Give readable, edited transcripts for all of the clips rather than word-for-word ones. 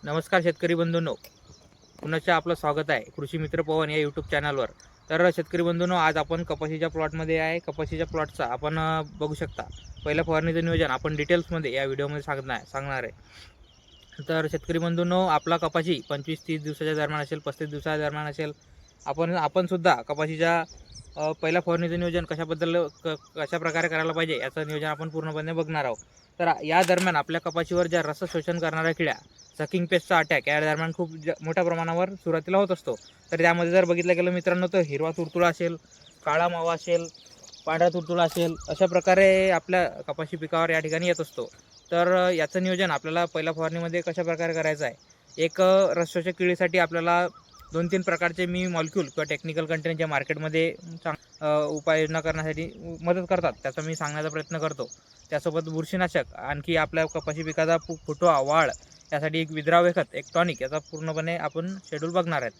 नमस्कार शेतकरी बंधूंनो, पुन्हा आपलं स्वागत आहे कृषी मित्र पवन या यूट्यूब चॅनलवर. तर शेतकरी बंधूंनो, आज आपण कपाशीच्या प्लॉटमध्ये आहे. कपाशीच्या प्लॉटचा आपण बघू शकता पहिल्या फवारणीचं नियोजन आपण डिटेल्समध्ये या व्हिडिओमध्ये सांगणार आहे. तर शेतकरी बंधूंनो, आपला कपाशी 25-30 दिवसाच्या दरम्यान असेल, 35 दिवसाच्या दरम्यान असेल. आपण सुद्धा कपाशीच्या पहिल्या फवारणीचं नियोजन कशा प्रकारे करायला पाहिजे याचं नियोजन आपण पूर्णपणे बघणार आहोत. तर या दरम्यान आपल्या कपाशीवर ज्या रस शोषण करणाऱ्या किड्या, सकिंग पेस्टचा अटॅक या दरम्यान खूप मोठ्या प्रमाणावर सुरुवातीला होत असतो. तर त्यामध्ये जर बघितलं गेलं मित्रांनो, तर हिरवा तुडतुडा असेल, काळा मावा असेल, पांढरा तुडतुडा असेल, अशा प्रकारे आपल्या कपाशी पिकावर या ठिकाणी येत असतो. तर याचं नियोजन आपल्याला पहिल्या फवारणीमध्ये कशा प्रकारे करायचं आहे. एक रसशोषक किडीसाठी आपल्याला 2-3 प्रकारचे मॉलिक्यूल किंवा टेक्निकल कंटेंट जे मार्केटमध्ये उपाययोजना करण्यासाठी मदत करतात त्याचा मी सांगण्याचा प्रयत्न करतो. त्यासोबत बुरशीनाशक, आणखी आपल्या कपाशी पिकाचा फुटवा, वाढ यासाठी एक विद्राव्य खत, एक टॉनिक याचा पूर्णपणे आपण शेड्यूल बघणार आहेत.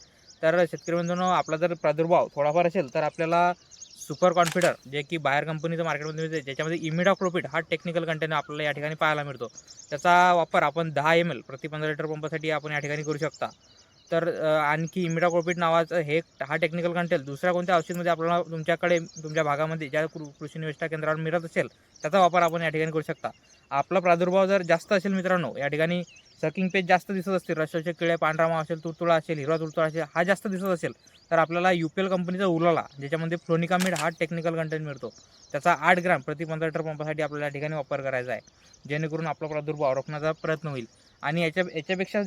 तर शेतकरी बंधूंनो, आपला जर प्रादुर्भाव थोडाफार असेल तर आपल्याला सुपर कॉन्फिडर, जे की बाहेर कंपनीचं मार्केटमध्ये मिळते, ज्याच्यामध्ये इमिडाक्लोपिड हा टेक्निकल कंटेंट आपल्याला या ठिकाणी पाहायला मिळतो. त्याचा वापर आपण 10 ml प्रति 15 लिटर पंपासाठी आपण या ठिकाणी करू शकता. तर आणखी इमिडाक्लोपिड नावाचं हा टेक्निकल कंटेंट दुसऱ्या कोणत्या औषधमध्ये आपल्याला तुमच्या भागामध्ये ज्या कृषी निविष्ठा केंद्रावर मिळत असेल त्याचा वापर आपण या ठिकाणी करू शकता. आपला प्रादुर्भाव जर जास्त असेल मित्रांनो, या ठिकाणी सकिंग पेज जास्त दिसत असतील, रसशोषक किडे, पांढरा मावा असेल, तुडतुडा असेल, हिरवा तुडतुडा असेल, हा जास्त दिसत असेल, तर आपल्याला UPL कंपनीचा उलाला, ज्याच्यामध्ये फ्लोनिकामिड हा टेक्निकल कंटेंट मिळतो, त्याचा 8 ग्रॅम प्रति 15 लिटर पंपासाठी आपल्याला या ठिकाणी वापर करायचा आहे, जेणेकरून आपला प्रादुर्भाव रोखण्याचा प्रयत्न होईल. आणि याच्यापेक्षा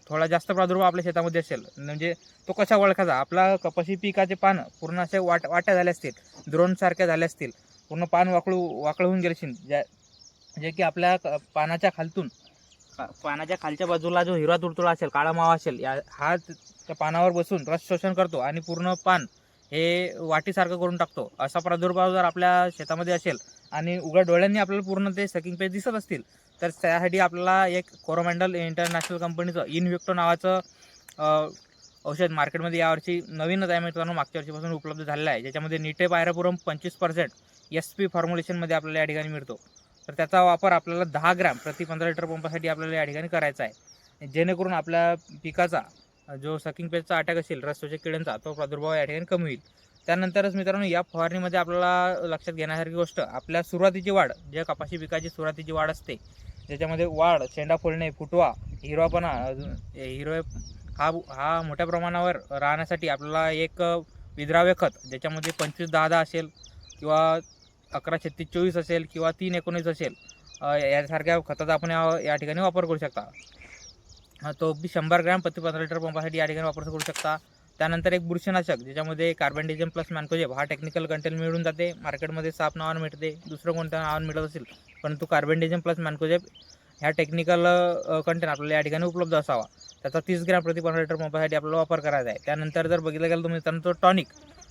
थोडा जास्त प्रादुर्भाव आपल्या शेतामध्ये असेल, म्हणजे तो कशा ओळखायचा. आपला कपाशी पिकाचे पानं पूर्ण असे वाट्या झाले असतील, द्रोणसारख्या झाल्या असतील, पूर्ण पान वाकळ होऊन गेले असतील, जे की आपल्या पानाच्या खालच्या बाजूला जो हिरवा तुडतुडा असेल, काळा मावा असेल, हा त्या पानावर बसून रस शोषण करतो आणि पूर्ण पान हे वाटीसारखं करून टाकतो. असा प्रादुर्भाव जर आपल्या शेतामध्ये असेल आणि उघड्या डोळ्यांनी आपल्याला पूर्ण ते सकिंग पेज दिसत असतील, तर त्यासाठी आपल्याला एक कोरोमंडल इंटरनॅशनल कंपनीचं इनव्हिक्टो नावाचं औषध मार्केटमध्ये यावर्षी नवीनच आहे मित्रांनो, मागच्या वर्षीपासून उपलब्ध झालेलं आहे, ज्याच्यामध्ये निटे पायरापुरम 25% SP फॉर्म्युलेशनमध्ये आपल्याला या ठिकाणी मिळतो. तर त्याचा वापर आपल्याला 10 ग्रॅम प्रति 15 लिटर पंपासाठी आपल्याला या ठिकाणी करायचा आहे, जेणेकरून आपल्या पिकाचा जो सकिंग पेजचा अटॅक असेल, रसशोषक किड्यांचा, तो प्रादुर्भाव या ठिकाणी कमी होईल. त्यानंतरच मित्रांनो, या फवारणीमध्ये आपल्याला लक्षात घेण्यासारखी गोष्ट, आपल्या सुरुवातीची वाढ, जे कपाशी पिकाची सुरुवातीची वाढ असते, ज्याच्यामध्ये वाढ, शेंडा फुलणे, फुटवा, हिरवापणा, हा मोठ्या प्रमाणावर राहण्यासाठी आपल्याला एक विद्राव्य खत, ज्याच्यामध्ये 25-10-10 असेल, किंवा 11-36-24 असेल, किंवा 3-19 असेल, यासारख्या खताचा आपण या ठिकाणी वापर करू शकता. तो अगदी 100 ग्रॅम प्रति 15 लिटर पंपासाठी या ठिकाणी वापर करू शकता. त्यानंतर एक बुरशीनाशक, ज्याच्यामध्ये कार्बेंडिझम प्लस मॅन्कोजेब हा टेक्निकल कंटेंट मिळून जाते. मार्केटमध्ये साप नावानं मिळते, दुसरं कोणत्या नावानं मिळत असेल, परंतु कार्बेंडिझम प्लस मॅन्कोजेब ह्या टेक्निकल कंटेंट आपल्याला या ठिकाणी उपलब्ध असावा. त्याचा 30 ग्रॅम प्रति 15 लिटर पंपासाठी आपल्याला वापर करायचा आहे. त्यानंतर जर बघितलं गेलं तर मित्रांनो,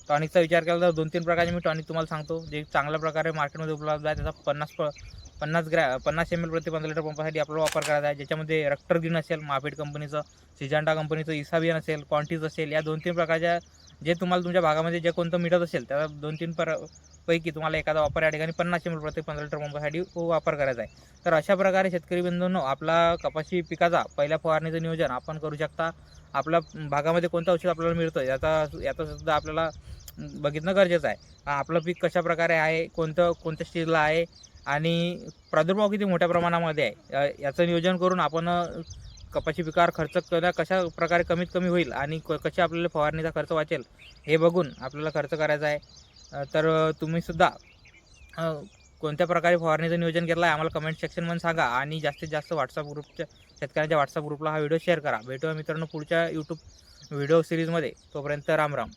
टॉनिकचा विचार केला तर 2-3 प्रकारचे मी टॉनिक तुम्हाला सांगतो, जे चांगल्या प्रकारे मार्केटमध्ये उपलब्ध आहे. त्याचा 50 ml प्रति 15 लिटर पंपासाठी आपल्याला वापर करायचा आहे, ज्याच्यामध्ये रक्टर ग्रीन असेल, माफेड कंपनीचं, सिजांटा कंपनीचं, इसाबियन असेल, क्वांटीज असेल, या 2-3 प्रकारच्या, जे तुम्हाला तुमच्या भागामध्ये जे कोणतं मिळत असेल त्या 2-3 पैकी तुम्हाला एखादा वापर या ठिकाणी 50 ml प्रति 15 लिटर पंपासाठी वापर करायचा आहे. तर अशा प्रकारे शेतकरी बंधूंनो, आपला कपाशी पिकाचा पहिल्या फवारणीचं नियोजन आपण करू शकता. आपल्या भागामध्ये कोणतं औषध आपल्याला मिळतं याचा सुद्धा आपल्याला बघितणं गरजेचं आहे. आपलं पीक कशा प्रकारे आहे, कोणत्या स्टेजला आहे, आणि प्रादुर्भाव किती मोठ्या प्रमाणामध्ये आहे, याचं नियोजन करून आपण कपाशी पिकावर खर्च कशा प्रकारे कमीत कमी होईल आणि कशा आपल्याला फवारणीचा खर्च वाचेल हे बघून आपल्याला खर्च करायचा आहे. तर तुम्हीसुद्धा कोणत्या प्रकारे फवारणीचं नियोजन केलं आहे आम्हाला कमेंट सेक्शनमध्ये सांगा, आणि जास्तीत जास्त शेतकऱ्यांच्या व्हॉट्सअप ग्रुपला हा व्हिडिओ शेअर करा. भेटूया मित्रांनो पुढच्या यूट्यूब व्हिडिओ सिरीजमध्ये. तोपर्यंत राम राम.